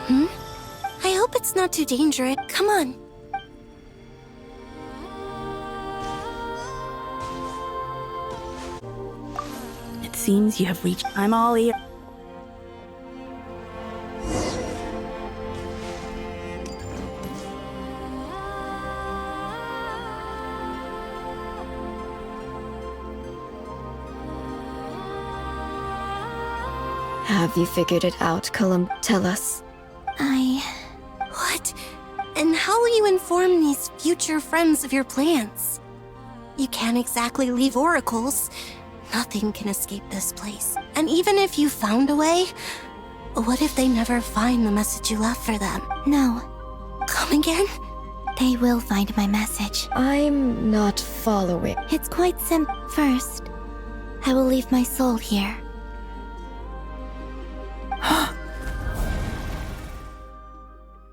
I hope it's not too dangerous. Come on. It seems you have reached. I'm all ear. Have you figured it out, Colum? Tell us. What? And how will you inform these future friends of your plans? You can't exactly leave oracles. Nothing can escape this place. And even if you found a way, what if they never find the message you left for them? No, Come again? they will find my message. I'm not following. It's quite simple. First, I will leave my soul here.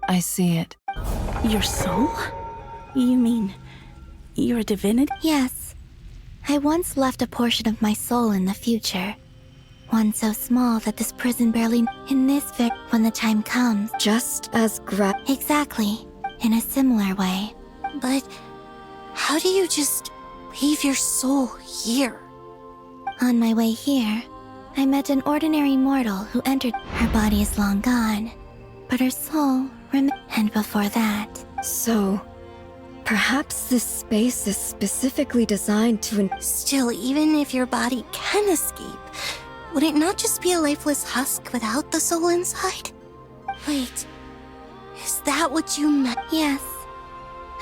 I see it. Your soul? You mean you're a divinity? Yes, I once left a portion of my soul in the future. One so small that this prison barely... In this when the time comes. Just as Exactly, in a similar way. But how do you just leave your soul here? On my way here, I met an ordinary mortal who entered. Her body is long gone, but her soul and before that. So, perhaps this space is specifically designed to... Still, even if your body can escape, would it not just be a lifeless husk without the soul inside? Wait, is that what you meant? Yes,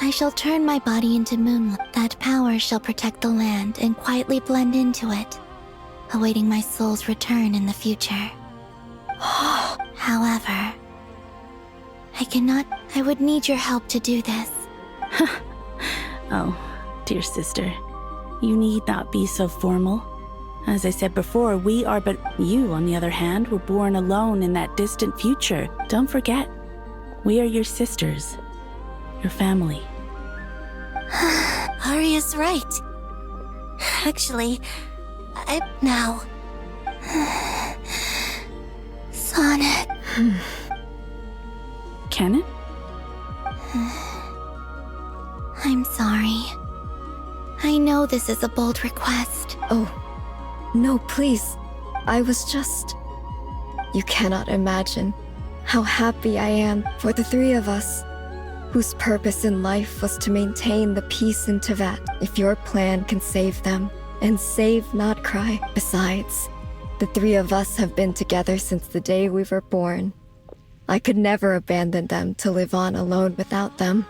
I shall turn my body into moonlight. That power shall protect the land and quietly blend into it, awaiting my soul's return in the future. However, I would need your help to do this. Oh, dear sister, you need not be so formal. As I said before, we are but you, on the other hand, were born alone in that distant future. Don't forget, we are your sisters, your family. Arya's right. Actually, now. Sonnet. Can it? I'm sorry. I know this is a bold request. Oh, no, please. I was just... You cannot imagine how happy I am for the three of us, whose purpose in life was to maintain the peace in Tevat. If your plan can save them, and save not cry. Besides, the three of us have been together since the day we were born. I could never abandon them to live on alone without them.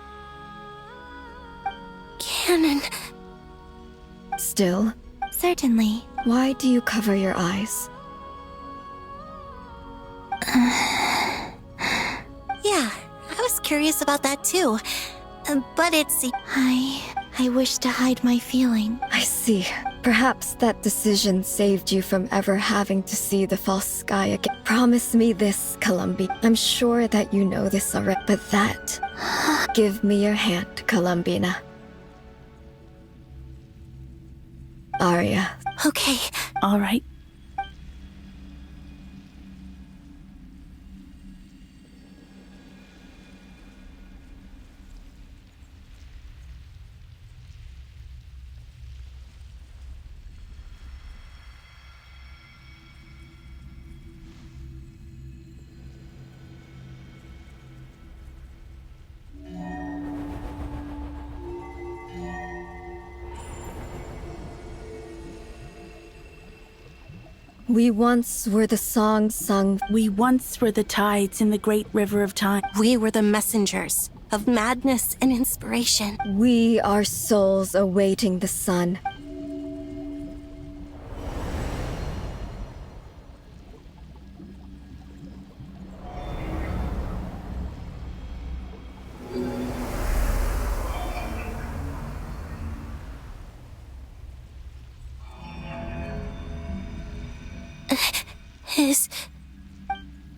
Canon. Still, Certainly. why do you cover your eyes? Yeah, I was curious about that too. But it's... I wish to hide my feeling. I see. Perhaps that decision saved you from ever having to see the false sky again. Promise me this, Columbi. I'm sure that you know this already, but that... Give me your hand, Columbina. Arya. Okay. All right. We once were the songs sung. We once were the tides in the great river of time. We were the messengers of madness and inspiration. We are souls awaiting the sun.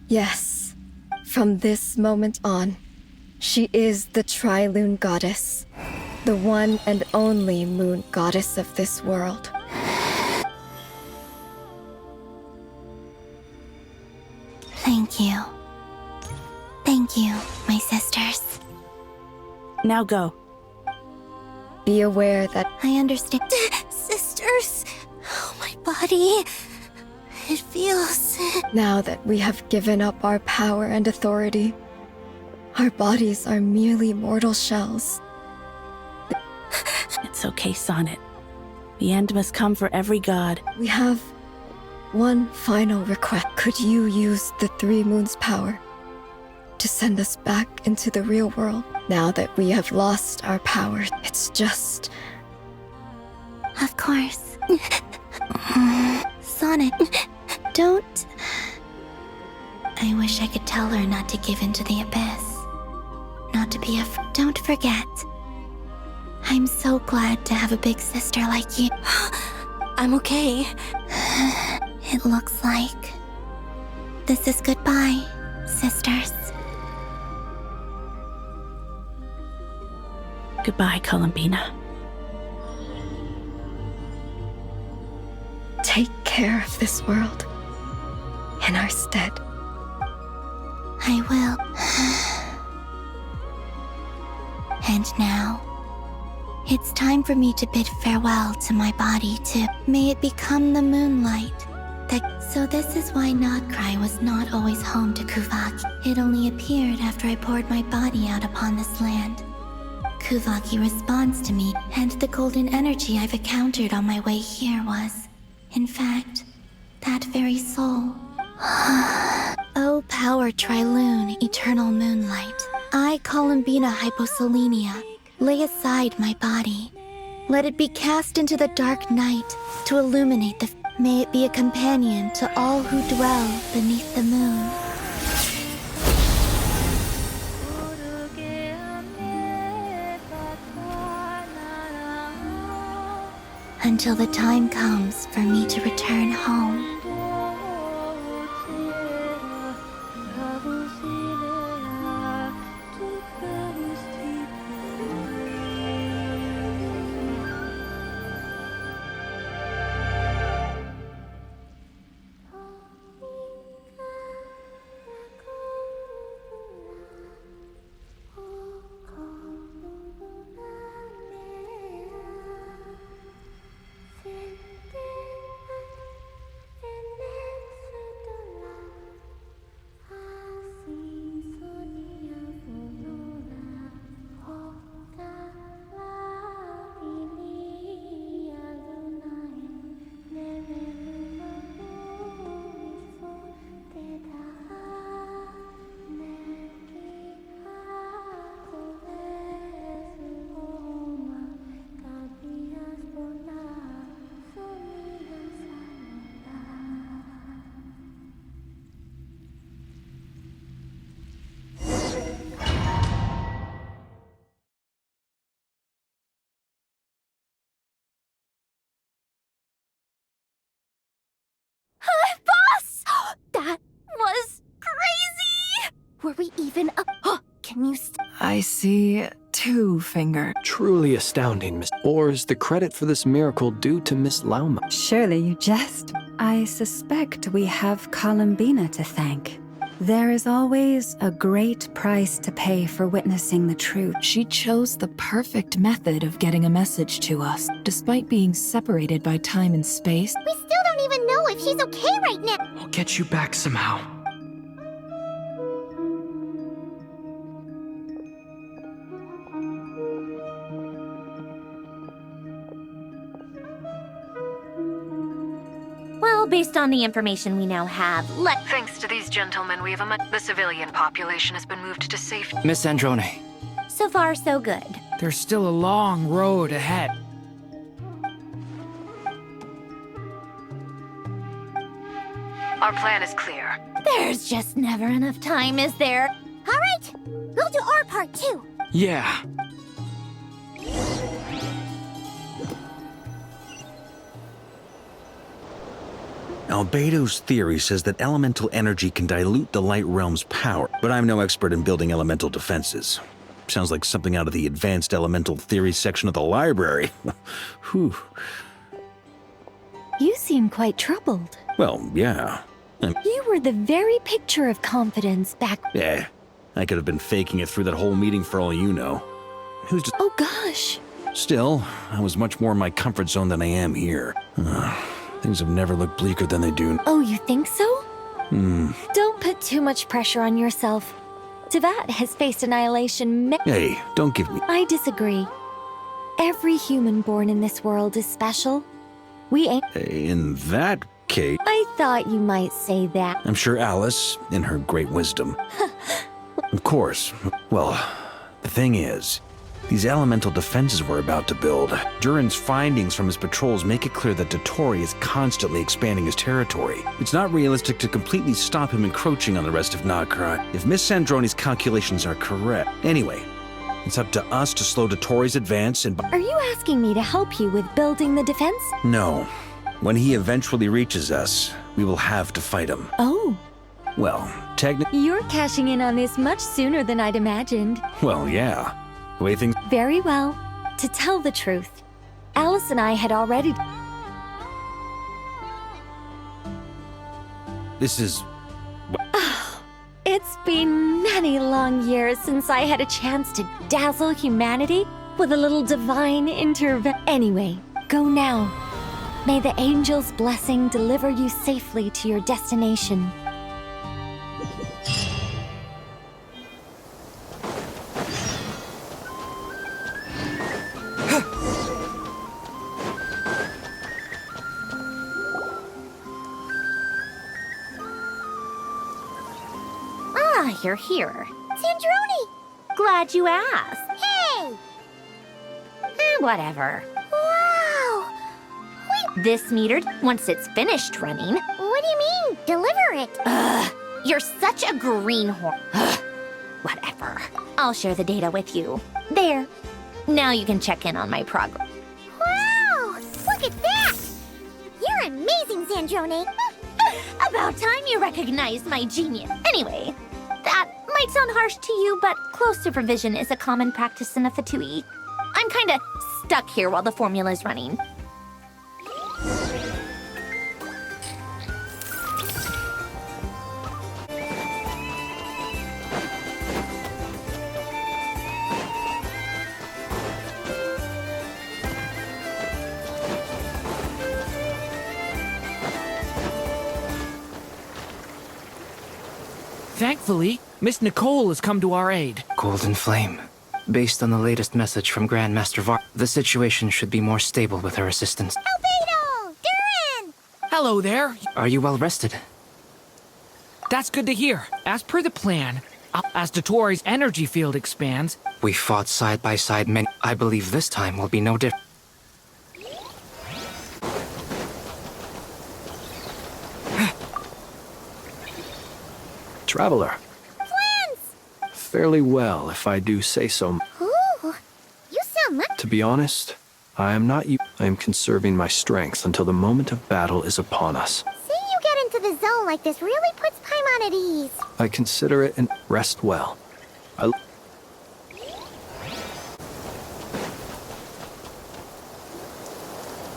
Yes, from this moment on, she is the Trilune Goddess, the one and only moon goddess of this world. Thank you. Thank you, my sisters. Now go. Be aware that I understand. Sisters, oh, my body. It feels. now that we have given up our power and authority, our bodies are merely mortal shells. It's okay, Sonnet. The end must come for every god. We have one final request. Could you use the Three Moons' power to send us back into the real world? Now that we have lost our power, it's just... Of course. Sonnet, don't... I wish I could tell her not to give in to the abyss. Not to be Don't forget. I'm so glad to have a big sister like you. I'm okay. It looks like this is goodbye, sisters. Goodbye, Columbina. Take care of this world in our stead. I will. And now, it's time for me to bid farewell to my body too. May it become the moonlight. So this is why Notcry was not always home to Kuvaki. It only appeared after I poured my body out upon this land. Kuvaki responds to me, and the golden energy I've encountered on my way here was, in fact, that very soul. O power Trilune, eternal moonlight. I, Columbina Hyposelenia, lay aside my body. Let it be cast into the dark night to illuminate the... May it be a companion to all who dwell beneath the moon. Until the time comes for me to return home. That was crazy! Were we even up? Can you I see 2 fingers. Truly astounding, Miss. Or is the credit for this miracle due to Miss Lauma? Surely you jest. I suspect we have Columbina to thank. There is always a great price to pay for witnessing the truth. She chose the perfect method of getting a message to us, despite being separated by time and space. We still don't even know if he's okay right now. I'll get you back somehow. Well, based on the information we now have, Thanks to these gentlemen, we have the civilian population has been moved to safety. Miss Androne, so far so good. there's still a long road ahead. Our plan is clear. There's just never enough time, is there? All right, we'll do our part too. Yeah. Albedo's theory says that elemental energy can dilute the light realm's power, but I'm no expert in building elemental defenses. Sounds like something out of the advanced elemental theory section of the library. Whew. You seem quite troubled. Well, yeah. You were the very picture of confidence back... I could have been faking it through that whole meeting for all you know. Who's just... Oh gosh. Still, I was much more in my comfort zone than I am here. Things have never looked bleaker than they do. Oh, you think so? Don't put too much pressure on yourself. Teyvat has faced annihilation Hey, don't give me... I disagree. Every human born in this world is special. We ain't... In that case... I thought you might say that. I'm sure Alice, in her great wisdom... Of course. Well, the thing is... These elemental defenses we're about to build, Durin's findings from his patrols make it clear that Dottore is constantly expanding his territory. It's not realistic to completely stop him encroaching on the rest of Nagkrai, if Miss Sandroni's calculations are correct. Anyway, it's up to us to slow Dottore's advance and... Are you asking me to help you with building the defense? No. When he eventually reaches us, we will have to fight him. Oh. Well, technically... You're cashing in on this much sooner than I'd imagined. Well, yeah. The way things... Very well. To tell the truth, Alice and I had already... This is... It's been many long years since I had a chance to dazzle humanity with a little divine intervention. Anyway, go now. May the angel's blessing deliver you safely to your destination. You're here. Sandroni! Glad you asked. Hey! Whatever. Wow! Wait. This meter, once it's finished running... What do you mean? Deliver it! You're such a greenhorn. Whatever. I'll share the data with you. There. Now you can check in on my progress. Wow! Look at that! You're amazing, Sandroni! About time you recognized my genius. Anyway... That might sound harsh to you, but close supervision is a common practice in a Fatui. I'm kinda stuck here while the formula's running. Thankfully, Miss Nicole has come to our aid. Golden Flame. Based on the latest message from Grandmaster Var, the situation should be more stable with her assistance. Albedo! Durin! Hello there. Are you well rested? That's good to hear. As per the plan, as Dottore's energy field expands... We fought side by side many... I believe this time will be no different. Traveler. Twins! Fairly well, if I do say so. Ooh, you sound much... To be honest, I am not you. I am conserving my strength until the moment of battle is upon us. Seeing you get into the zone like this really puts Paimon at ease. I consider it and rest well.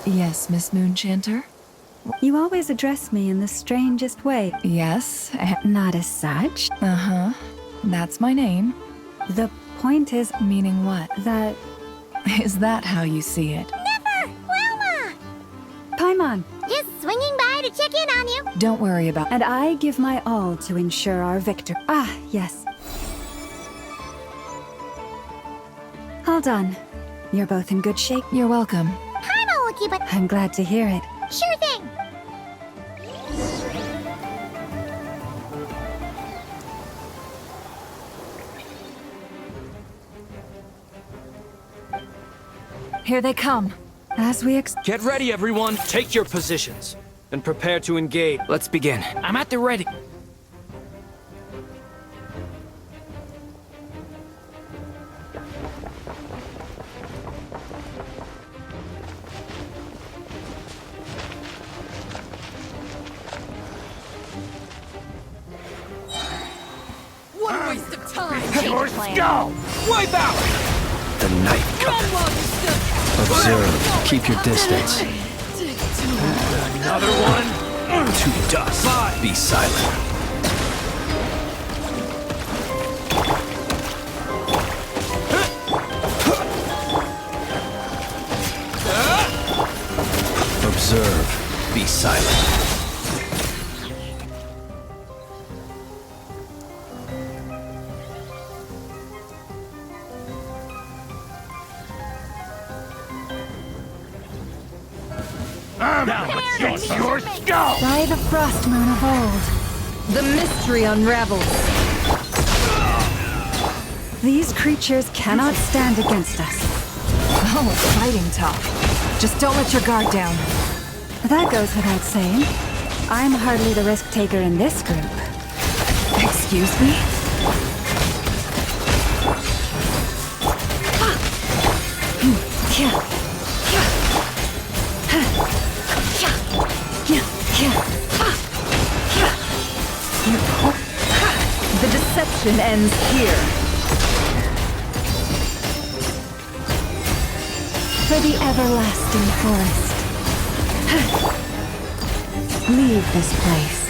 Yes, Miss Moonchanter? You always address me in the strangest way. Yes, Not as such. uh-huh. That's my name. The point is... Meaning what? That... Is that how you see it? Never! Wilma! Paimon! Just swinging by to check in on you. Don't worry about... And I give my all to ensure our victory. Ah, yes. Hold on. You're both in good shape. You're welcome. Paimon will keep it... I'm glad to hear it. Sure thing! Here they come. As we Get ready, everyone. Take your positions. And prepare to engage. Let's begin. I'm at the ready. What a waste of time! Let's go! Wipe out! The night cometh. Observe. Keep your distance. Another one. To dust. Be silent. silent. By the frost moon of old, The mystery unravels. these creatures cannot stand against us. Oh, fighting talk. Just don't let your guard down. That goes without saying. I'm hardly the risk taker in this group. Excuse me? The deception ends here. For the everlasting forest. Leave this place.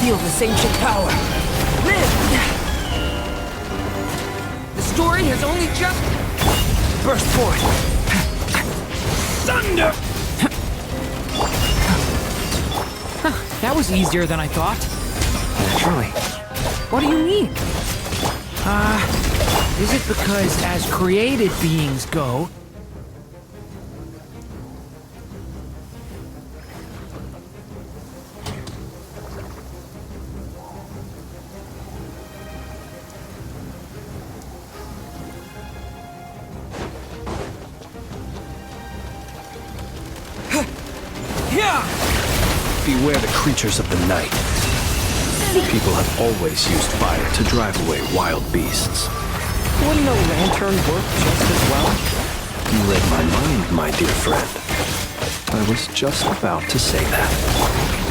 Feel this ancient power. Live! The story has only just burst forth. Thunder! That was easier than I thought. Naturally. What do you mean? Is it because as created beings go, beware the creatures of the night. People have always used fire to drive away wild beasts. Wouldn't a lantern work just as well? You read my mind, my dear friend. I was just about to say that.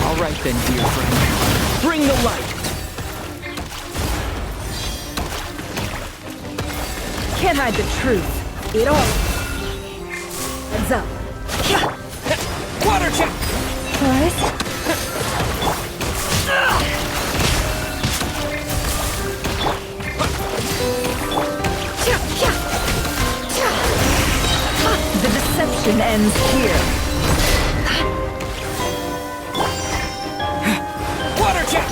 all right then, dear friend, bring the light. Can't hide the truth. It all adds up. Water check! Forest? The deception ends here. Water check!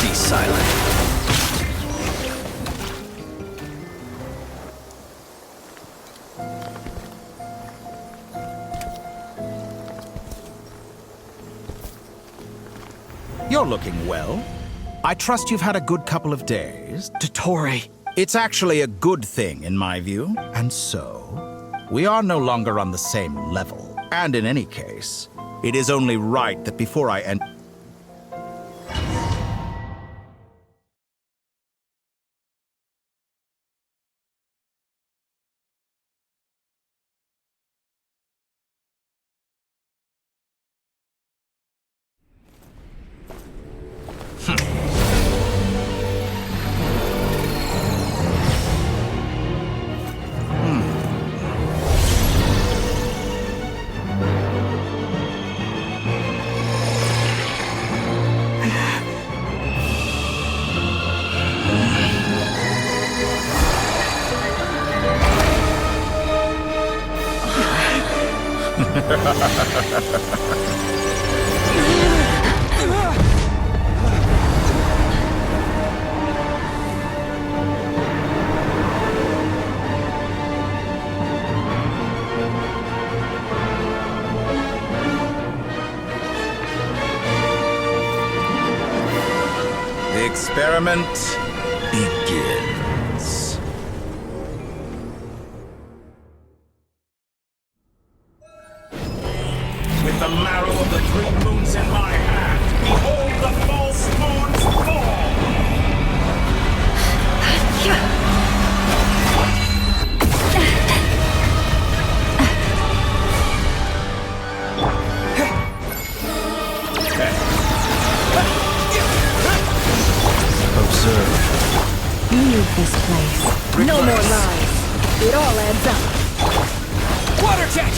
Be silent. You're looking well. I trust you've had a good couple of days. Dottore. It's actually a good thing, in my view. And so, we are no longer on the same level. And in any case, it is only right that before I end... The experiment begins. With the marrow of the three moons in my hand, behold the false moons fall! Observe. Leave this place. No more lies. It all adds up. jet!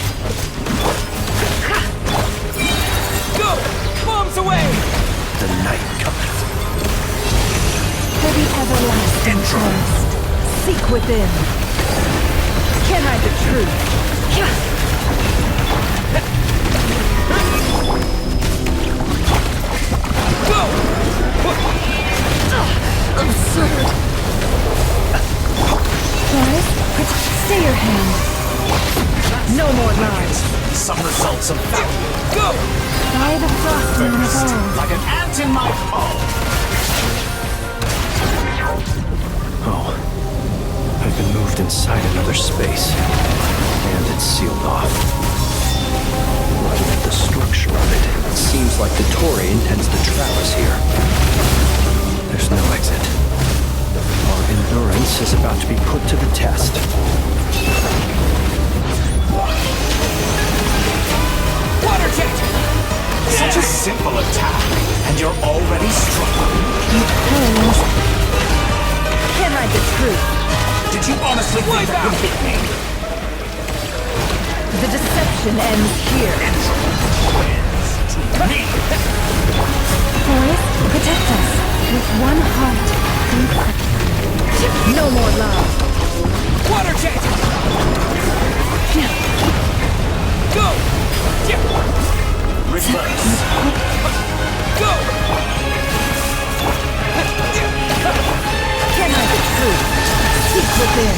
Go! Bombs away! The night cometh. For the everlasting forest, seek within. Can't hide the truth. Go! Absurd. Forest, stay your hand. No more lies. Some results of value. Go! By the frost moon of old. Like an ant in my palm. Oh. I've been moved inside another space. And it's sealed off. Looking at the structure of it, it seems like the Tory intends to trap us here. There's no exit. Our endurance is about to be put to the test. Water jet! Such a simple attack, and you're already struggling. Can't hide the truth. Did you honestly think that would hit me? The deception ends here. Forest, protect us with one heart. No more love. Water jet! Go! Reverse. Go! Can't hide the truth. Seek within.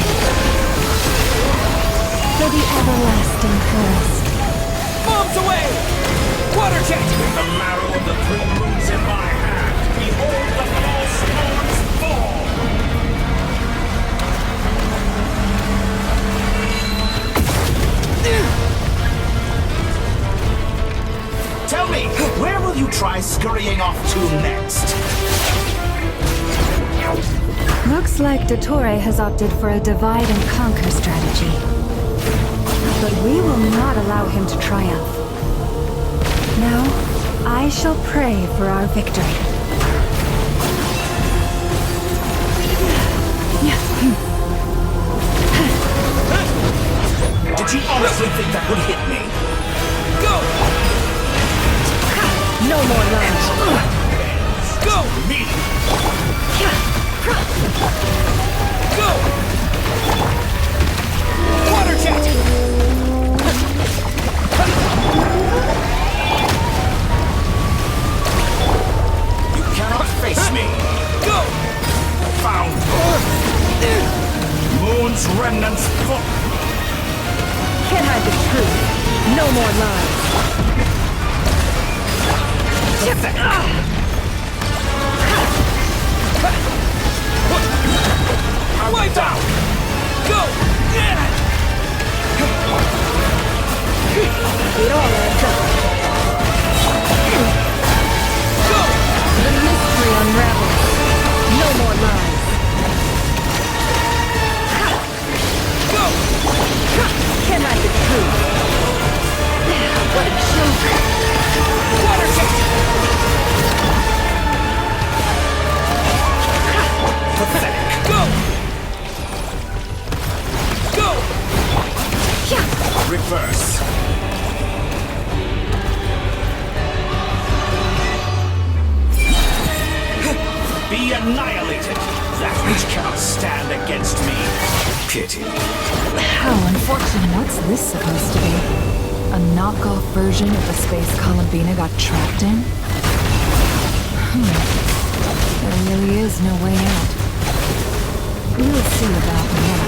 For the everlasting forest. Bombs away! Water jet! The marrow of the three moons in my hand. Behold the false lords fall. Tell me, where will you try scurrying off to next? Looks like Dottore has opted for a divide and conquer strategy. But we will not allow him to triumph. Now, I shall pray for our victory. Did you honestly think that would hit me? Go! No more lies. Go! Me! Go! Water jet! You cannot face me! Go! Found! Moon's remnants fall! Can't hide the truth. No more lies. Wipe out! Go! It all adds up. Go! The mystery unravels. No more lies. Go! Can't hide the truth. What a joke. Water jet! Pathetic! Go! Go! Reverse! Be annihilated! That which cannot stand against me. Pity. How unfortunate. What's this supposed to be? A knockoff version of the space Columbina got trapped in? There really is no way out. We'll see about that,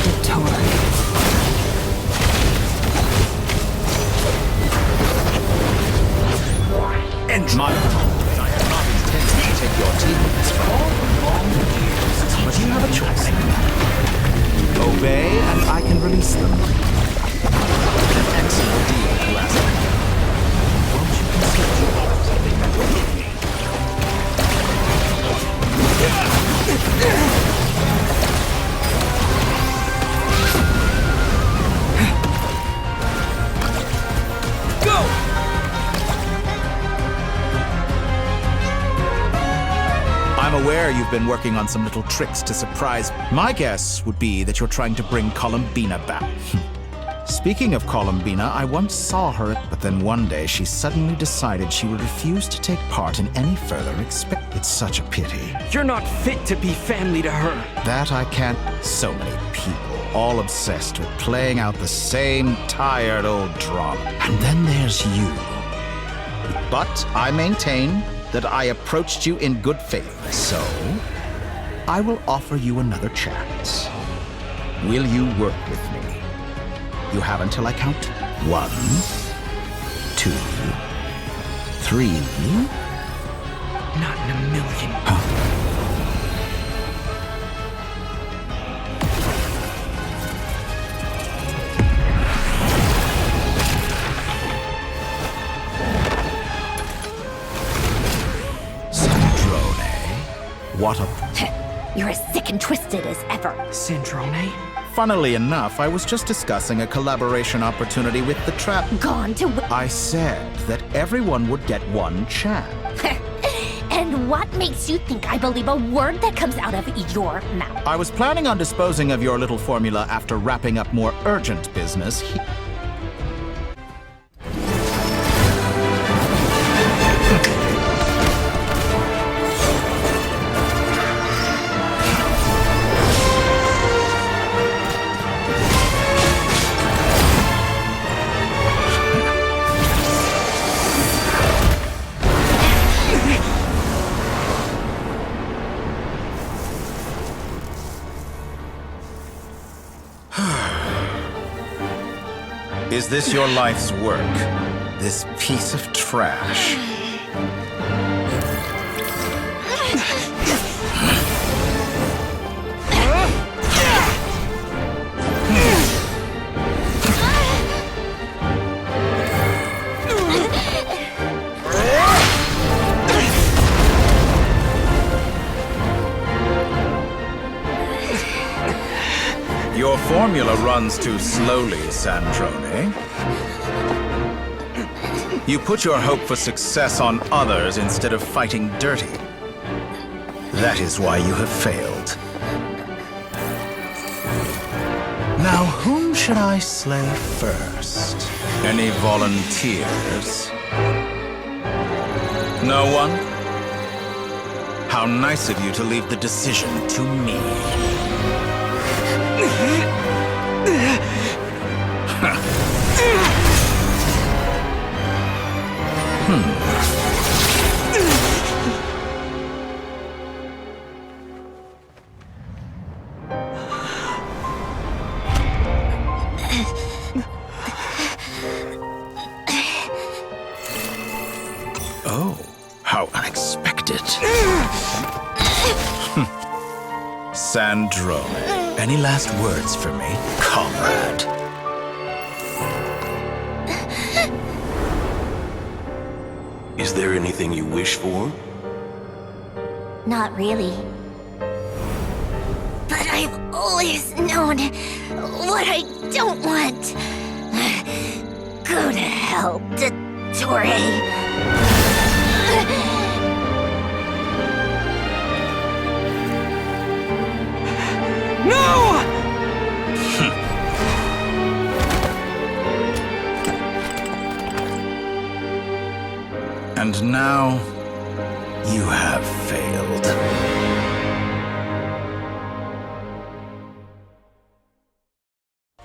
Dottore. And my I have not intended to take your teammates for all long years. But you have a choice. Obey, and I can release them. An excellent deal, Leslie. Won't you consider you offer something that will hit me? Go! I'm aware you've been working on some little tricks to surprise. My guess would be that you're trying to bring Columbina back. Speaking of Columbina, I once saw her, but then one day she suddenly decided she would refuse to take part in any further It's such a pity. You're not fit to be family to her. That I can't. So many people, all obsessed with playing out the same tired old drama. And then there's you. But I maintain that I approached you in good faith, so I will offer you another chance. Will you work with me? You have until I count 1, 2, 3. Not in a million. Sandrone, what a... You're as sick and twisted as ever. Sandrone? Funnily enough, I was just discussing a collaboration opportunity with the Trap. Gone to... I said that everyone would get one chance. And what makes you think I believe a word that comes out of your mouth? I was planning on disposing of your little formula after wrapping up more urgent business. Is this your life's work? This piece of trash? Your formula runs too slowly, Sandrone. You put your hope for success on others instead of fighting dirty. That is why you have failed. Now, whom should I slay first? Any volunteers? No one? How nice of you to leave the decision to me. Oh, how unexpected. Sandrone, any last words for me, comrade? Is there anything you wish for? Not really. But I've always known what I don't want. Go to hell, Dottore. No! And now, you have failed.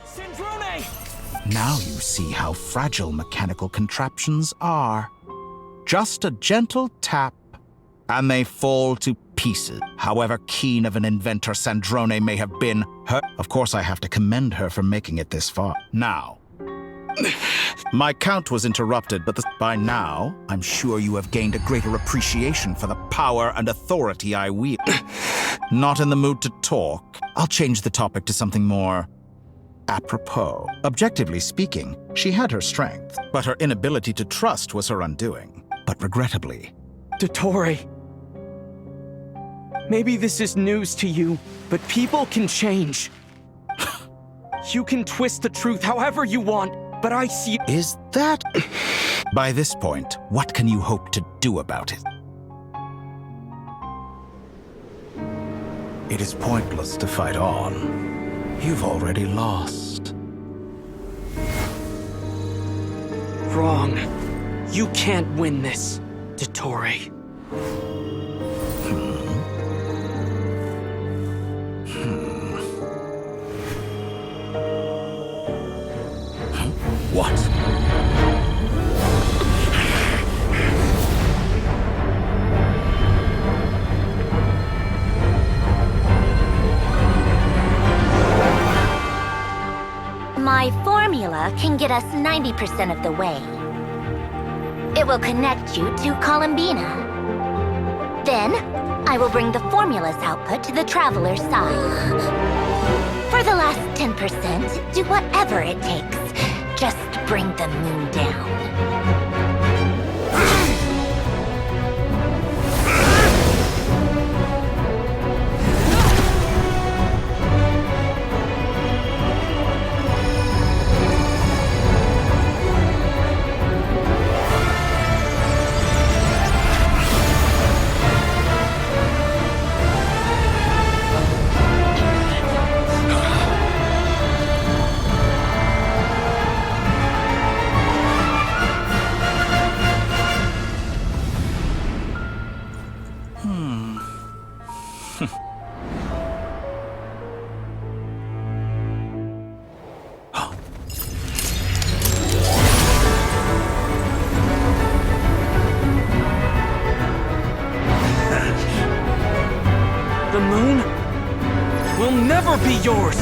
Sandrone! Now you see how fragile mechanical contraptions are. Just a gentle tap, and they fall to pieces. However keen of an inventor Sandrone may have been, of course I have to commend her for making it this far. Now, my count was interrupted, but by now, I'm sure you have gained a greater appreciation for the power and authority I wield. Not in the mood to talk. I'll change the topic to something more apropos. Objectively speaking, she had her strength, but her inability to trust was her undoing. But regrettably... Dottore. Maybe this is news to you, but people can change. You can twist the truth however you want, but I see... Is that... By this point, what can you hope to do about it? It is pointless to fight on. You've already lost. wrong. You can't win this, Dottore. What? My formula can get us 90% of the way. It will connect you to Columbina. Then, I will bring the formula's output to the Traveler's side. For the last 10%, do whatever it takes. Just bring the moon down. The moon will never be yours!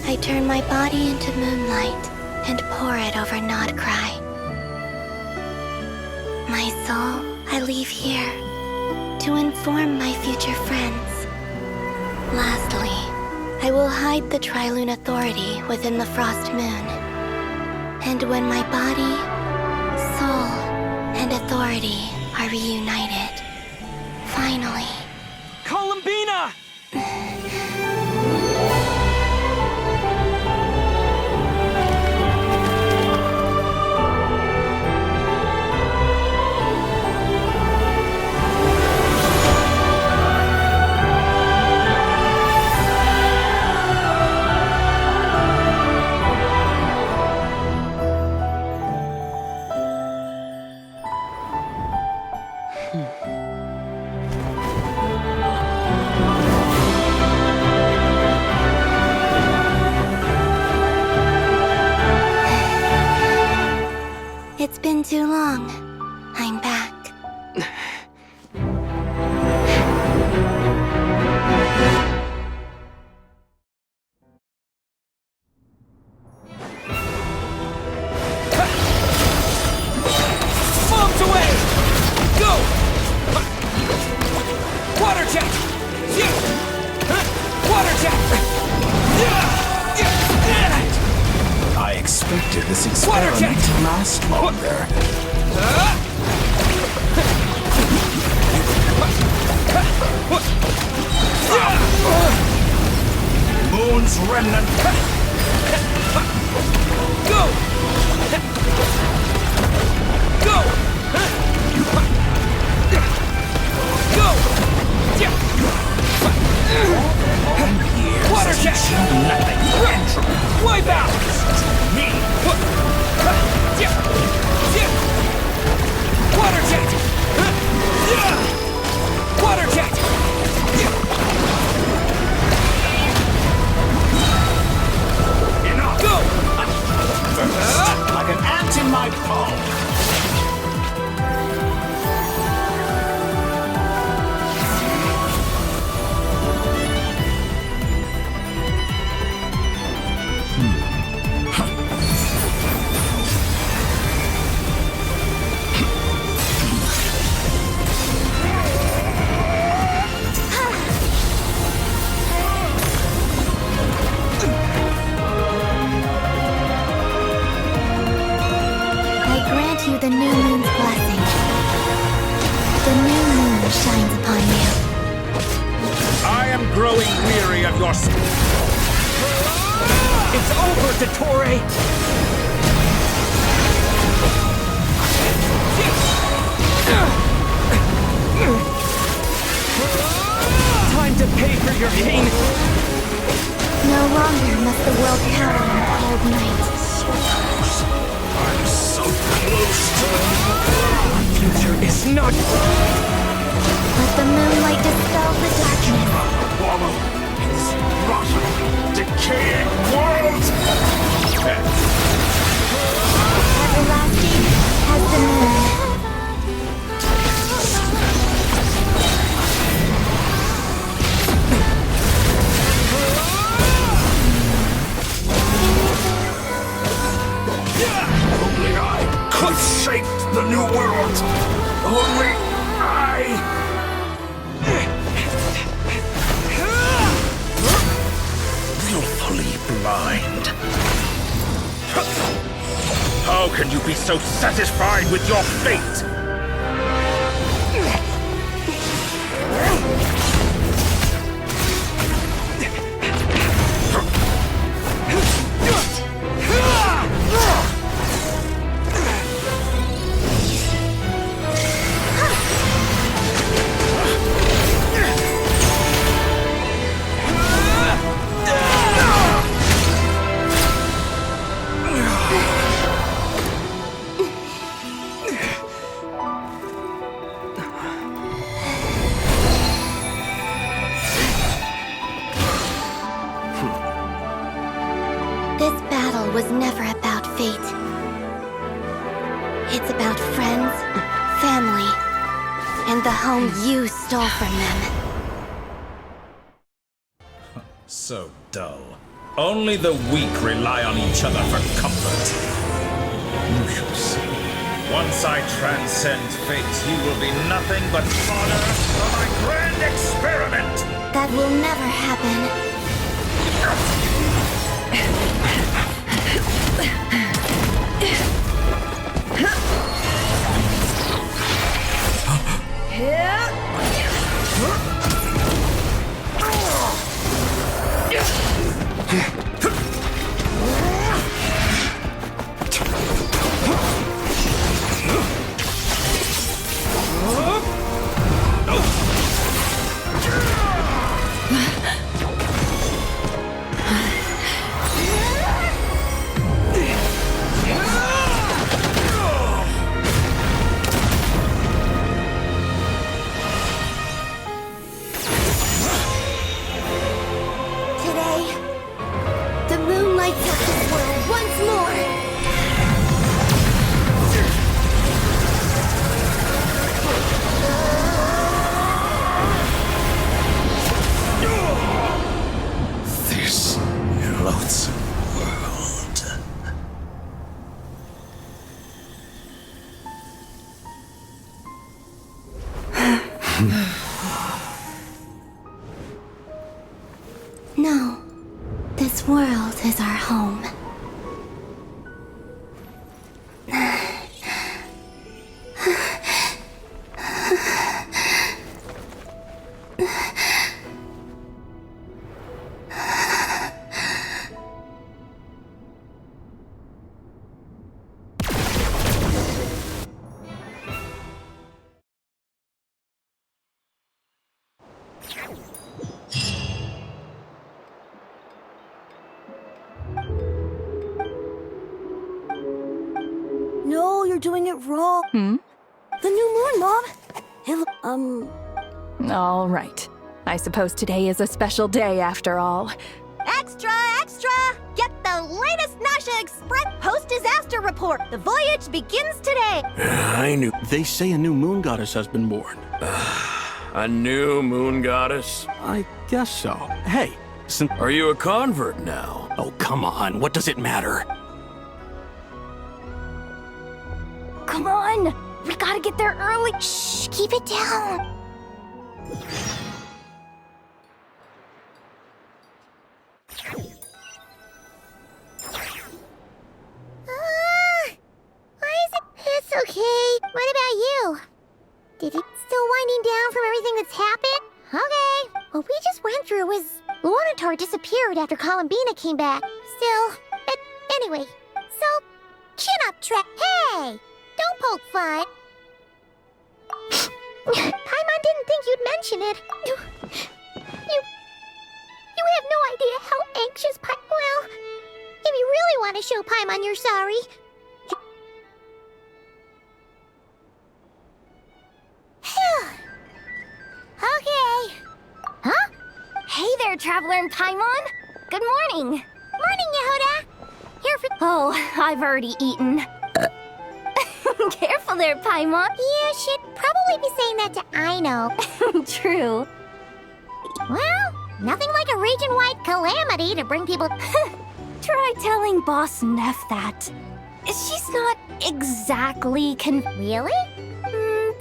I turn my body into moonlight and pour it over Not Cry. My soul, I leave here to inform my future friends. Lastly, I will hide the Trilune Authority within the Frost Moon. And when my body, soul, and authority are reunited, finally... Columbina! It's been too long. I'm back. Bombs away! Go! Water jet! Water jet! I expected this experiment to last longer. Moon's remnant. Go! Go! Go! Water jet! Wipe out! Me! Water jet! Water jet! Enough! Go! Like an ant in my palm. You the new moon's blessing. The new moon shines upon you. I am growing weary of your... It's over, Dottore! can you be so satisfied with your fate? This battle was never about fate. It's about friends, family, and the home you stole from them. So dull. Only the weak rely on each other for comfort. You shall see. Once I transcend fate, you will be nothing but fodder for my grand experiment! That will never happen. No, this world is our home. No, you're doing it wrong. The new moon, Mom. All right. I suppose today is a special day after all. Extra, extra! Get the latest Nasha Express post-disaster report. The voyage begins today. I knew. They say a new moon goddess has been born. A new moon goddess? I guess so. Hey, are you a convert now? Oh, come on. What does it matter? Come on! We gotta get there early. Shh, keep it down. Why is it? It's okay. What about you? Did it still winding down from everything that's happened? Okay. What we just went through was Luanatar disappeared after Columbina came back. Still, but anyway. So, chin up, Trek. Hey! Don't poke fun. Paimon didn't think you'd mention it. You have no idea how anxious well, if you really want to show Paimon you're sorry. Okay. Huh? Hey there, Traveler and Paimon. Good morning. Morning, Yehuda. Here for... Oh, I've already eaten. Careful there, Paimon. You should probably be saying that to Aino. True. Well, nothing like a region-wide calamity to bring people... Try telling Boss Neff that. She's not exactly Really?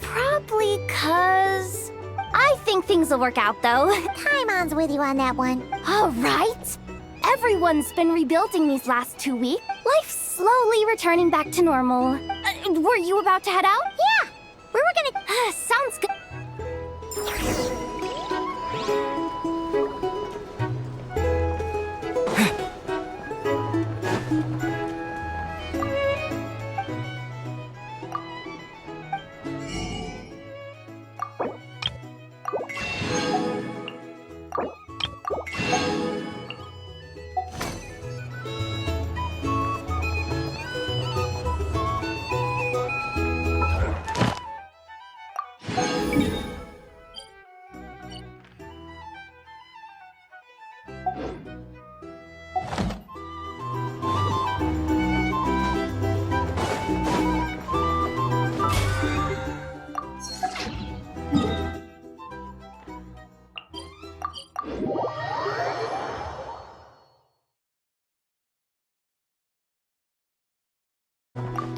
Probably 'cause... I think things will work out, though. Paimon's with you on that one. All right. Everyone's been rebuilding these last 2 weeks. Life slowly returning back to normal. Were you about to head out? Yeah, we were gonna... Sounds good.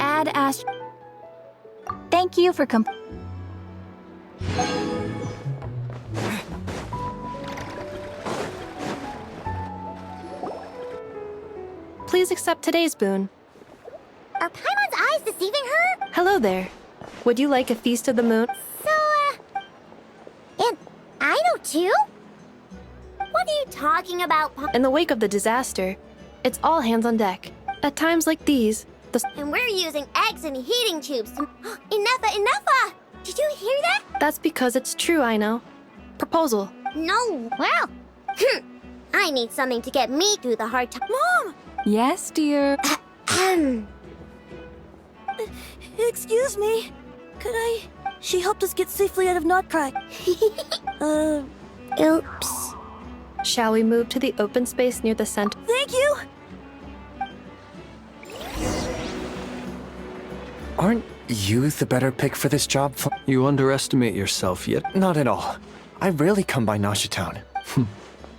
Add Ast. Thank you for Please accept today's boon. Are Paimon's eyes deceiving her? Hello there. Would you like a feast of the moon? And I know too? What are you talking about, In the wake of the disaster, it's all hands on deck. At times like these, And we're using eggs and heating tubes to... Enough! Did you hear that? That's because it's true, I know. Proposal. No, well... I need something to get me through the hard time. Mom! Yes, dear. Excuse me. Could I... She helped us get safely out of Notcry. Oops. Shall we move to the open space near the center? Thank you! Aren't you the better pick for this job? You underestimate yourself yet? Not at all. I rarely come by Nasha Town.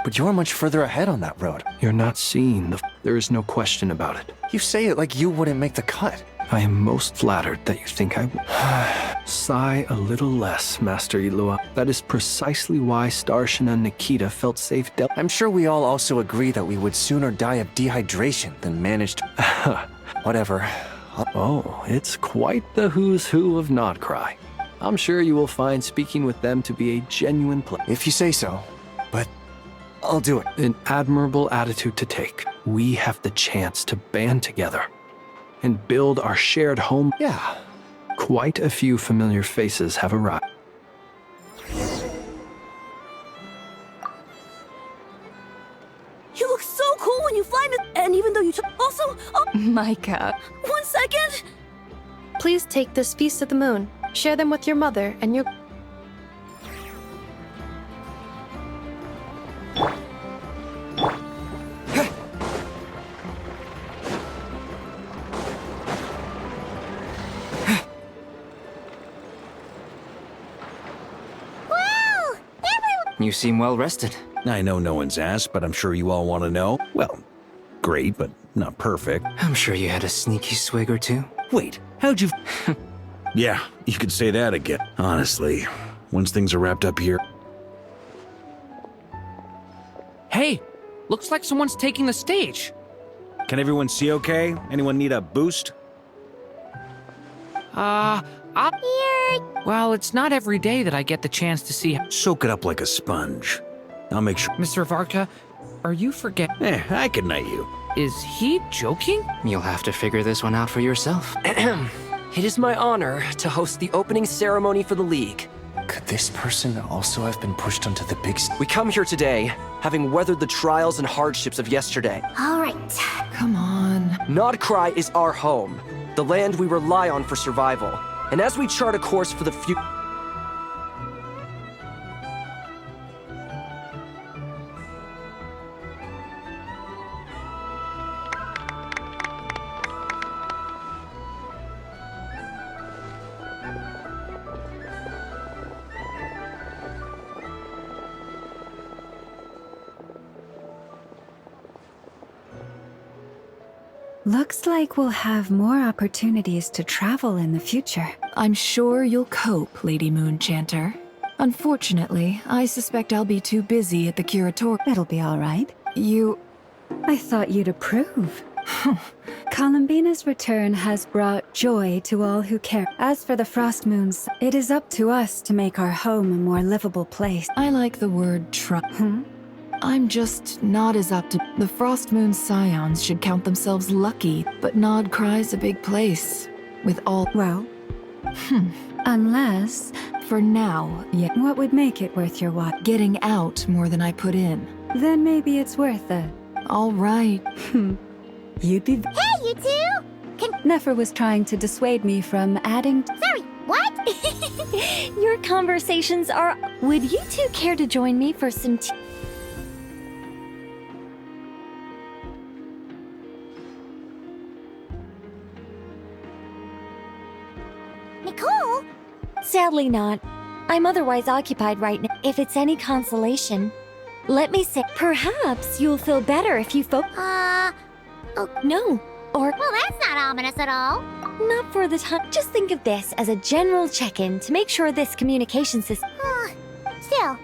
But you're much further ahead on that road. You're not seeing the... There is no question about it. You say it like you wouldn't make the cut. I am most flattered that you think I would. Sigh a little less, Master Ilua. That is precisely why Starshin and Nikita felt safe I'm sure we all also agree that we would sooner die of dehydration than manage to... Whatever. Oh, it's quite the who's who of Notcry. I'm sure you will find speaking with them to be a genuine pleasure. If you say so. But I'll do it. An admirable attitude to take. We have the chance to band together and build our shared home. Yeah. Quite a few familiar faces have arrived. You look so cool when you fly me. And even though you took... Also... Micah. 1 second! Please take this feast of the moon. Share them with your mother and your... You seem well rested. I know no one's asked, but I'm sure you all want to know. Well, great, but not perfect. I'm sure you had a sneaky swig or two. Wait, how'd you... Yeah, you could say that again. Honestly, once things are wrapped up here... Hey, looks like someone's taking the stage. Can everyone see okay? Anyone need a boost? Well, it's not every day that I get the chance to see... Soak it up like a sponge. I'll make sure... Mr. Varka, are you forgetting? I can knight you. Is he joking? You'll have to figure this one out for yourself. It is my honor to host the opening ceremony for the League. Could this person also have been pushed onto the big... We come here today, having weathered the trials and hardships of yesterday. All right. Come on. Notcry is our home, the land we rely on for survival. And as we chart a course for the future... Looks like we'll have more opportunities to travel in the future. I'm sure you'll cope, Lady Moonchanter. Unfortunately, I suspect I'll be too busy at the curatorium. It'll be all right. You... I thought you'd approve. Columbina's return has brought joy to all who care. As for the Frost Moons, it is up to us to make our home a more livable place. I like the word I'm just not as up to... The Frost Moon Scions should count themselves lucky, but Nod Cry's a big place. With all... Well... Unless... For now, yeah. What would make it worth your while? Getting out more than I put in. Then maybe it's worth it. All right. You'd be... Hey, you two! Nefer was trying to dissuade me from adding... Sorry, what? Your conversations are... Would you two care to join me for some tea? Nicole? Sadly not. I'm otherwise occupied right now. If it's any consolation, let me say, perhaps you'll feel better if you Oh, no. Or... Well, that's not ominous at all. Not for the time. Just think of this as a general check-in to make sure this communication system... Still,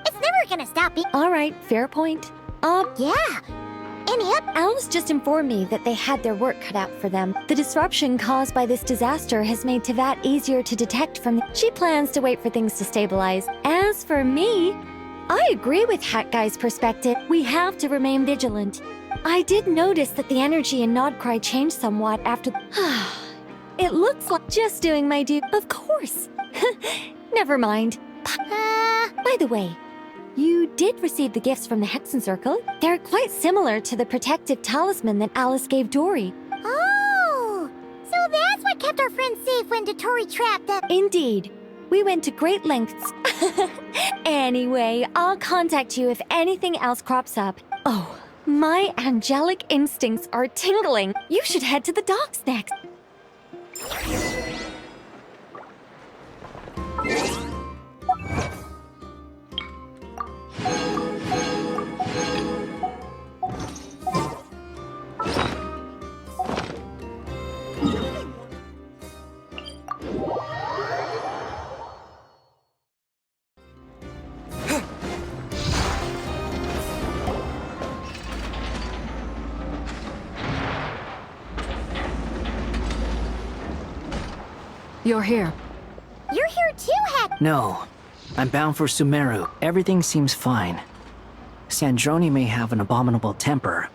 it's never gonna stop being... Alright, fair point. Yeah. Any up? Alice just informed me that they had their work cut out for them. The disruption caused by this disaster has made Tevat easier to detect from the... She plans to wait for things to stabilize. As for me, I agree with Hat Guy's perspective. We have to remain vigilant. I did notice that the energy in Nod Cry changed somewhat after... It looks like just doing my due. Of course. Never mind. By the way, you did receive the gifts from the Hexen Circle. They're quite similar to the protective talisman that Alice gave Dory. Oh, so that's what kept our friends safe when Dotori trapped them. Indeed. We went to great lengths. Anyway, I'll contact you if anything else crops up. Oh, my angelic instincts are tingling. You should head to the docks next. You're here. You're here too, Hat. No. I'm bound for Sumeru. Everything seems fine. Sandrone may have an abominable temper,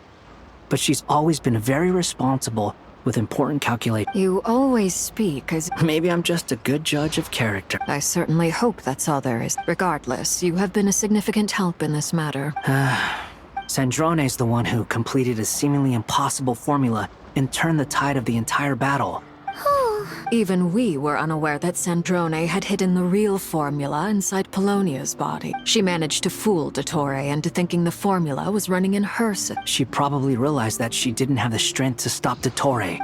but she's always been very responsible with important calculations. You always speak as... Maybe I'm just a good judge of character. I certainly hope that's all there is. Regardless, you have been a significant help in this matter. Sandrone's the one who completed a seemingly impossible formula and turned the tide of the entire battle. Even we were unaware that Sandrone had hidden the real formula inside Polonia's body. She managed to fool Dottore into thinking the formula was running in her system. She probably realized that she didn't have the strength to stop Dottore.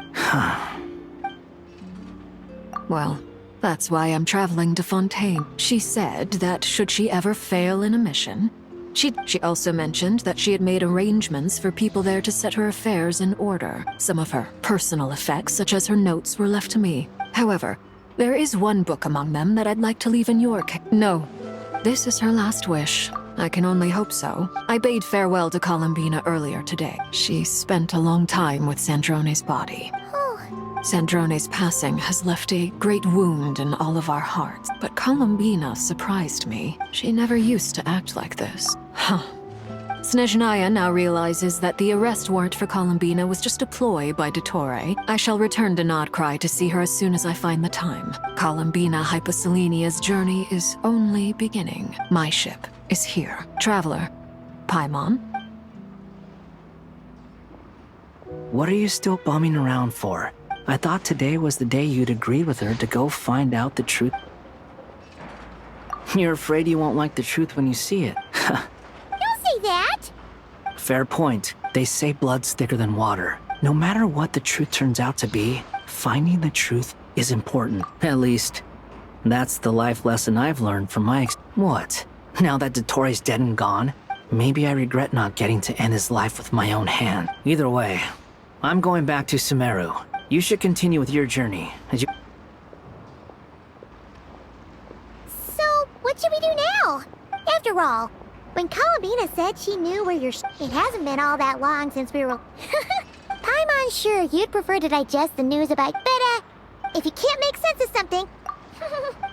Well, that's why I'm traveling to Fontaine. She said that should she ever fail in a mission, She also mentioned that she had made arrangements for people there to set her affairs in order. Some of her personal effects, such as her notes, were left to me. However, there is one book among them that I'd like to leave in your care. No, this is her last wish. I can only hope so. I bade farewell to Columbina earlier today. She spent a long time with Sandrone's body. Sandrone's passing has left a great wound in all of our hearts, but Columbina surprised me. She never used to act like this. Snezhnaya now realizes that the arrest warrant for Columbina was just a ploy by Dottore. I shall return to Nod Cry to see her as soon as I find the time. Columbina Hyposelenia's journey is only beginning. My ship is here. Traveler, Paimon? What are you still bumming around for? I thought today was the day you'd agree with her to go find out the truth. You're afraid you won't like the truth when you see it. Don't say that! Fair point. They say blood's thicker than water. No matter what the truth turns out to be, finding the truth is important. At least, that's the life lesson I've learned from my What? Now that Dottore's dead and gone, maybe I regret not getting to end his life with my own hand. Either way, I'm going back to Sumeru. You should continue with your journey. So, what should we do now? After all, when Columbina said she knew where your it hasn't been all that long since we were... Sure, you'd prefer to digest the news about... But, if you can't make sense of something...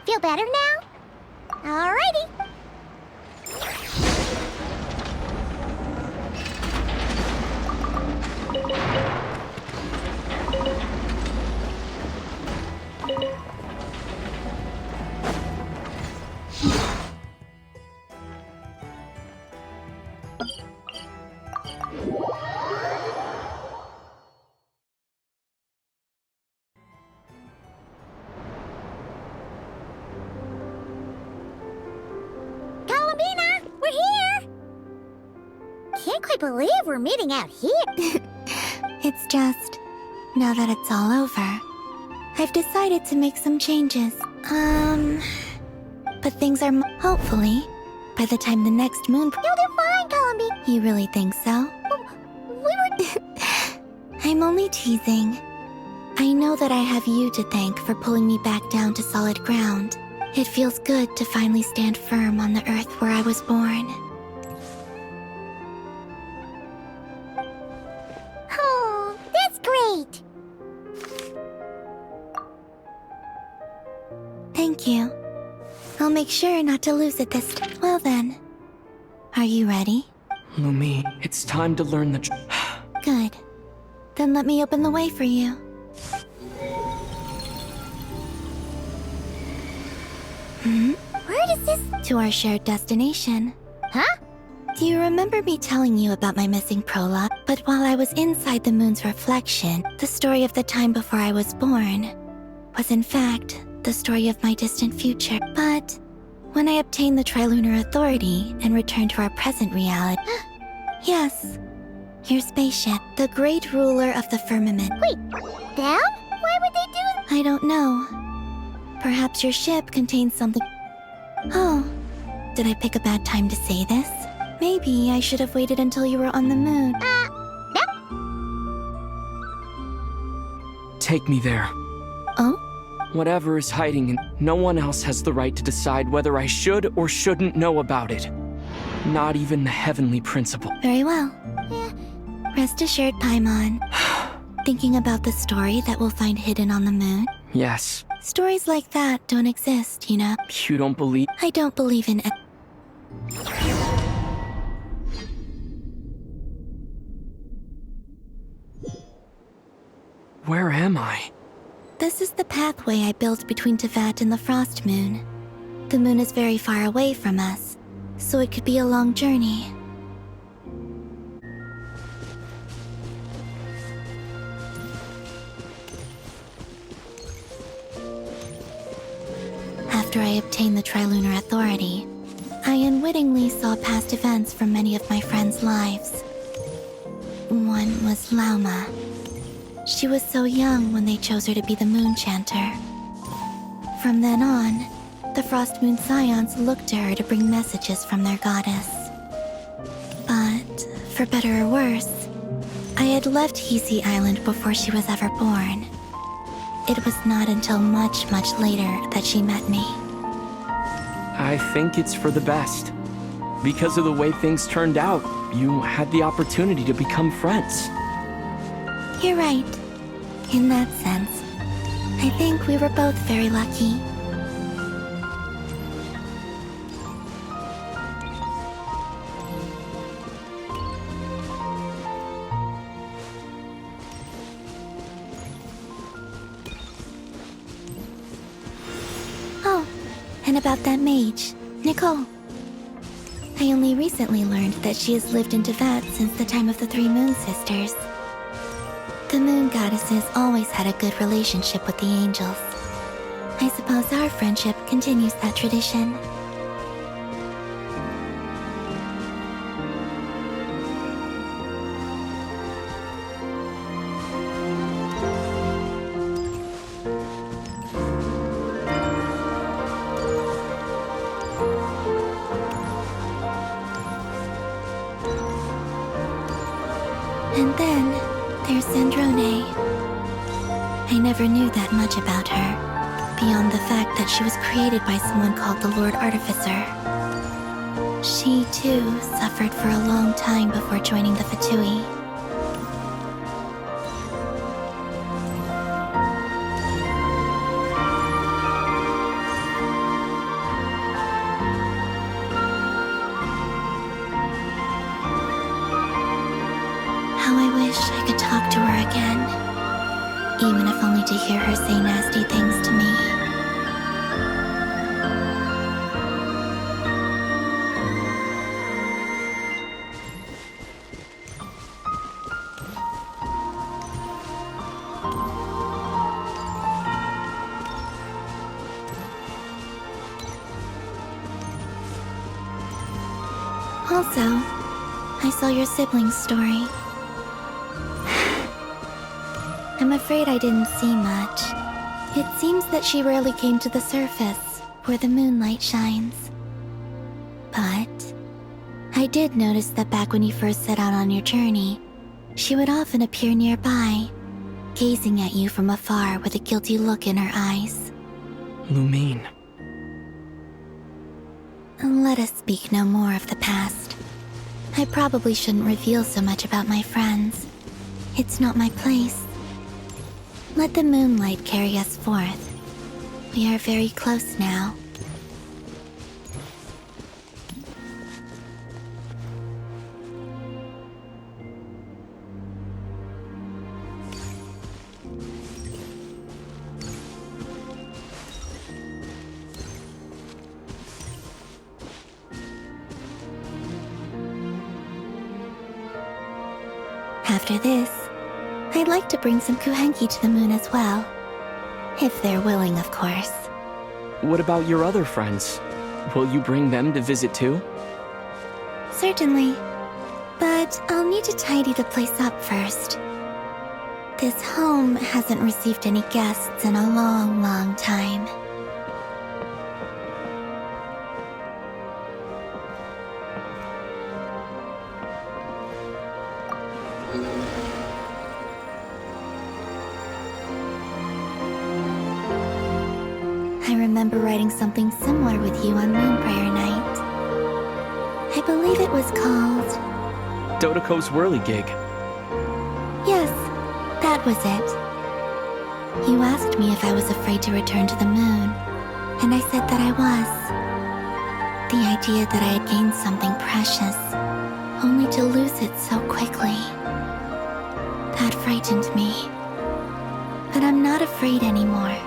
Feel better now? Alrighty. We're here! Can't quite believe we're meeting out here. It's just, now that it's all over, I've decided to make some changes. But things are hopefully, by the time the next moon... You'll do fine, Columby. You really think so? We were... I'm only teasing. I know that I have you to thank for pulling me back down to solid ground. It feels good to finally stand firm on the earth where I was born. Oh, that's great! Thank you. I'll make sure not to lose it this time. Well then, are you ready? Lumi, it's time to learn the Good. Then let me open the way for you. Where does this... To our shared destination. Huh? Do you remember me telling you about my missing prologue? But while I was inside the moon's reflection, the story of the time before I was born was in fact the story of my distant future. But when I obtained the Trilunar Authority and returned to our present reality... Yes, your spaceship, the great ruler of the firmament. Wait, them? Why would they do that? I don't know. Perhaps your ship contains something... Oh, did I pick a bad time to say this? Maybe I should have waited until you were on the moon. Take me there. Oh? Whatever is hiding, no one else has the right to decide whether I should or shouldn't know about it. Not even the Heavenly Principle. Very well. Rest assured, Paimon. Thinking about the story that we'll find hidden on the moon? Yes. Stories like that don't exist, you know? You don't believe? I don't believe in it. Where am I? This is the pathway I built between Tevat and the Frost Moon. The moon is very far away from us, so it could be a long journey. After I obtained the Trilunar Authority, I unwittingly saw past events from many of my friends' lives. One was Lauma. She was so young when they chose her to be the Moon Chanter. From then on, the Frost Moon Scions looked to her to bring messages from their goddess. But, for better or worse, I had left Hisi Island before she was ever born. It was not until much, much later that she met me. I think it's for the best. Because of the way things turned out, you had the opportunity to become friends. You're right. In that sense, I think we were both very lucky. Oh, and about that mage, Nicole. I only recently learned that she has lived in Tevat since the time of the Three Moon Sisters. The Moon Goddesses always had a good relationship with the angels. I suppose our friendship continues that tradition. And then, there's Sandrone. I never knew that much about her, beyond the fact that she was created by someone called the Lord Artificer. She, too, suffered for a long time before joining the Fatui. even if only to hear her say nasty things to me. Also, I saw your sibling's story. I'm afraid I didn't see much. It seems that she rarely came to the surface, where the moonlight shines. But I did notice that back when you first set out on your journey, she would often appear nearby, gazing at you from afar with a guilty look in her eyes. Lumine. Let us speak no more of the past. I probably shouldn't reveal so much about my friends. It's not my place. Let the moonlight carry us forth. We are very close now. After this, I'd like to bring some kuhenki to the moon as well. If they're willing, of course. What about your other friends? Will you bring them to visit too? Certainly. But I'll need to tidy the place up first. This home hasn't received any guests in a long, long time. I remember writing something similar with you on Moon Prayer Night. I believe it was called... Dodoko's Whirligig. Yes, that was it. You asked me if I was afraid to return to the moon, and I said that I was. The idea that I had gained something precious, only to lose it so quickly. That frightened me. But I'm not afraid anymore.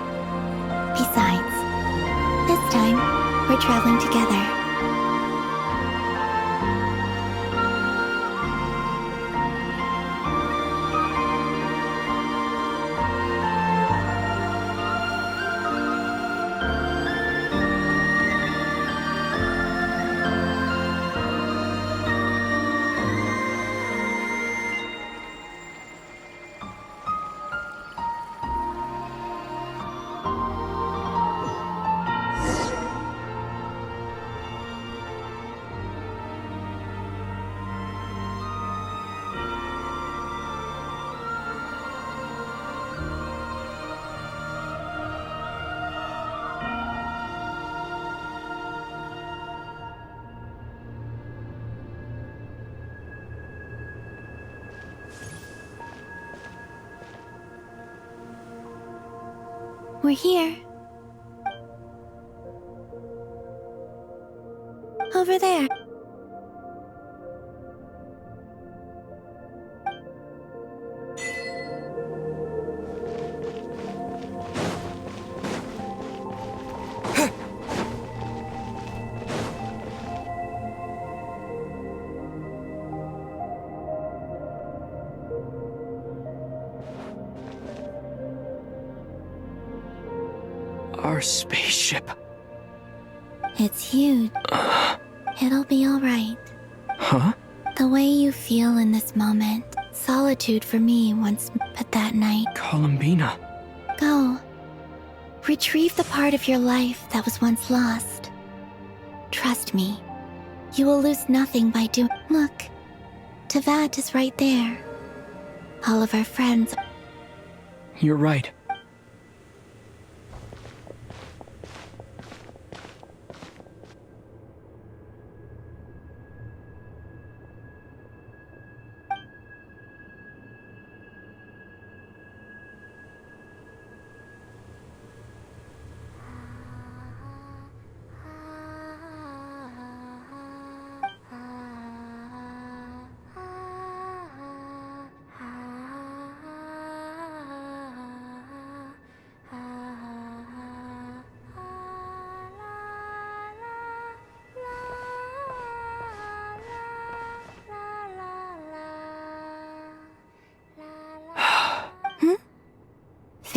Besides, this time, we're traveling together. We're here. Over there. Our spaceship. It's huge. It'll be alright. Huh? The way you feel in this moment. Solitude for me once, but that night. Columbina. Go. Retrieve the part of your life that was once lost. Trust me. You will lose nothing by doing... Look. Tavad is right there. All of our friends... You're right.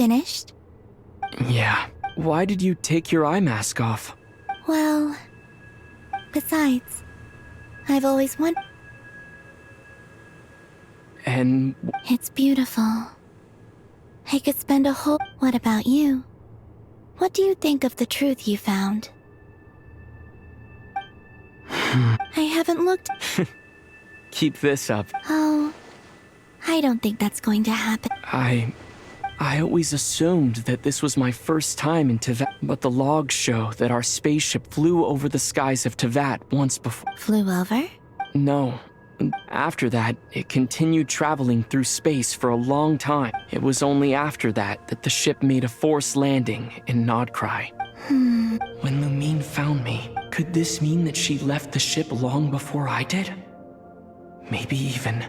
Finished? Yeah. Why did you take your eye mask off? Well, besides, I've always wanted. And It's beautiful. I could spend a whole. What about you? What do you think of the truth you found? I haven't looked. keep this up. Oh, I don't think that's going to happen. I always assumed that this was my first time in Tevat, but the logs show that our spaceship flew over the skies of Tevat once before. Flew over? No. After that, it continued traveling through space for a long time. It was only after that that the ship made a forced landing in Nodcry. When Lumine found me, could this mean that she left the ship long before I did? Maybe even...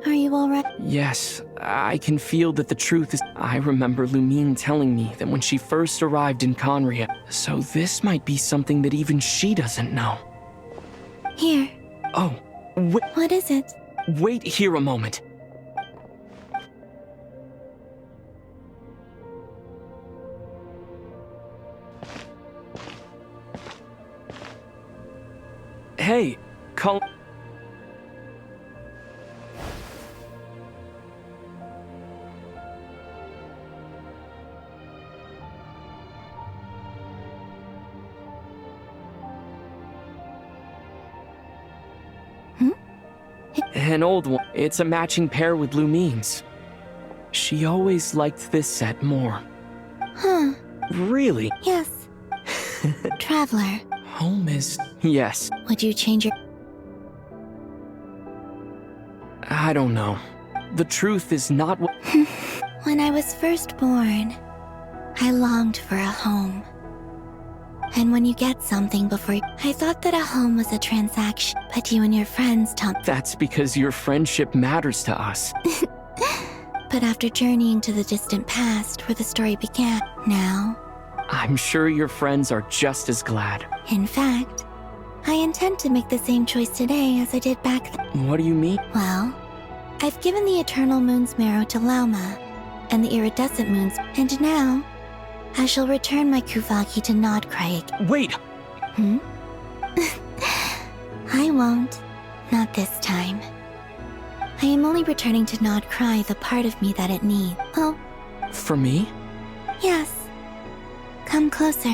Are you alright? Yes, I can feel that the truth is... I remember Lumine telling me that when she first arrived in Conria, so this might be something that even she doesn't know. Here. Oh, wait. What is it? Wait here a moment. Hey, call... An old one. It's a matching pair with Lumine's. She always liked this set more. Huh. Really? Yes. Traveler. Home is... Yes. Would you change your... I don't know. The truth is not what... When I was first born, I longed for a home. And when you get something before you... I thought that a home was a transaction, but you and your friends taught... That's because your friendship matters to us. But after journeying to the distant past where the story began, now... I'm sure your friends are just as glad. In fact, I intend to make the same choice today as I did back then. What do you mean? Well, I've given the Eternal Moon's marrow to Lauma, and the Iridescent Moon's, and now... I shall return my Kuvagi to Nodcry. Wait! I won't. Not this time. I am only returning to Nodcry the part of me that it needs. Oh. For me? Yes. Come closer.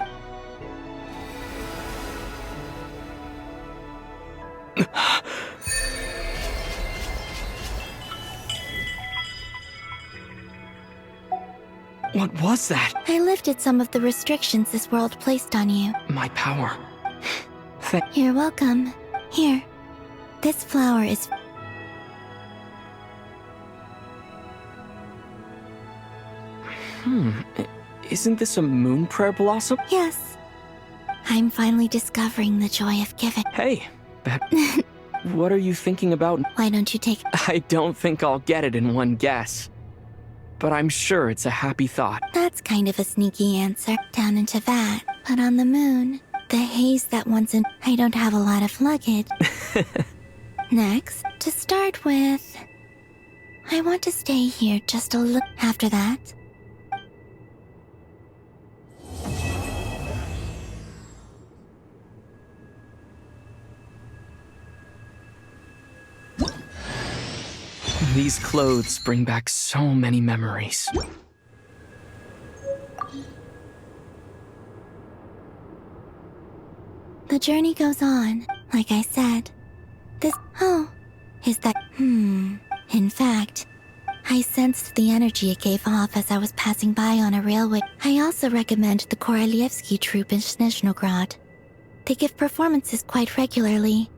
What was that? I lifted some of the restrictions this world placed on you. My power. You're welcome. Here. This flower is... Isn't this a moon prayer blossom? Yes. I'm finally discovering the joy of giving. Hey, what are you thinking about? Why don't you take... I don't think I'll get it in one guess. But I'm sure it's a happy thought. That's kind of a sneaky answer. Down into that. But on the moon, the haze that once in... I don't have a lot of luggage. Next, to start with... I want to stay here just a little... After that... These clothes bring back so many memories. The journey goes on, like I said. This... Oh, is that... In fact, I sensed the energy it gave off as I was passing by on a railway. I also recommend the Korolievsky troupe in Snezhnograd. They give performances quite regularly.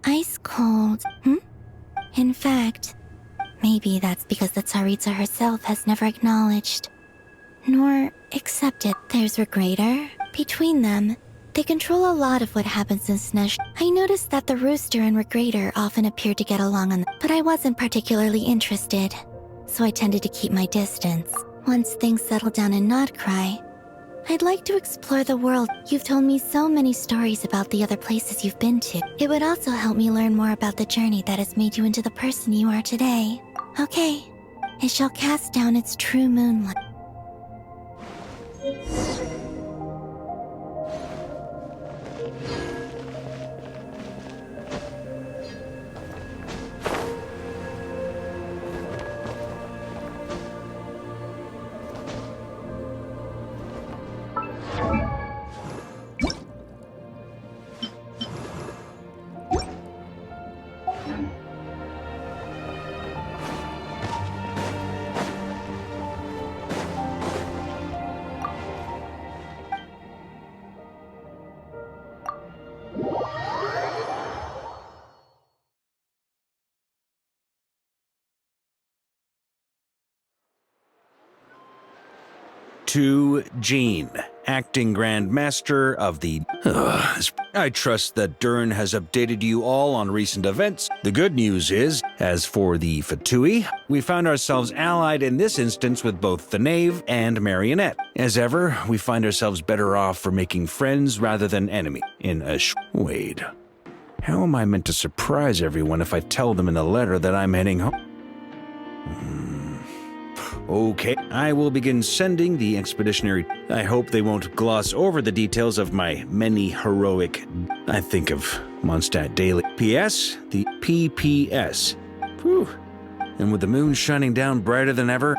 Ice cold. In fact, maybe that's because the Tsaritsa herself has never acknowledged, nor accepted. There's Regrator. Between them, they control a lot of what happens in Snezh. I noticed that the Rooster and Regrator often appeared to get along but I wasn't particularly interested, so I tended to keep my distance. Once things settle down in Nodcry, I'd like to explore the world. You've told me so many stories about the other places you've been to. It would also help me learn more about the journey that has made you into the person you are today. Okay, it shall cast down its true moonlight. To Jean, Acting Grand Master of the... I trust that Dern has updated you all on recent events. The good news is, as for the Fatui, we found ourselves allied in this instance with both the Knave and Marionette. As ever, we find ourselves better off for making friends rather than enemy. Wait. How am I meant to surprise everyone if I tell them in the letter that I'm heading home? Okay, I will begin sending the expeditionary. I hope they won't gloss over the details of my many heroic... I think of Mondstadt daily. P.S. The PPS. Whew. And with the moon shining down brighter than ever,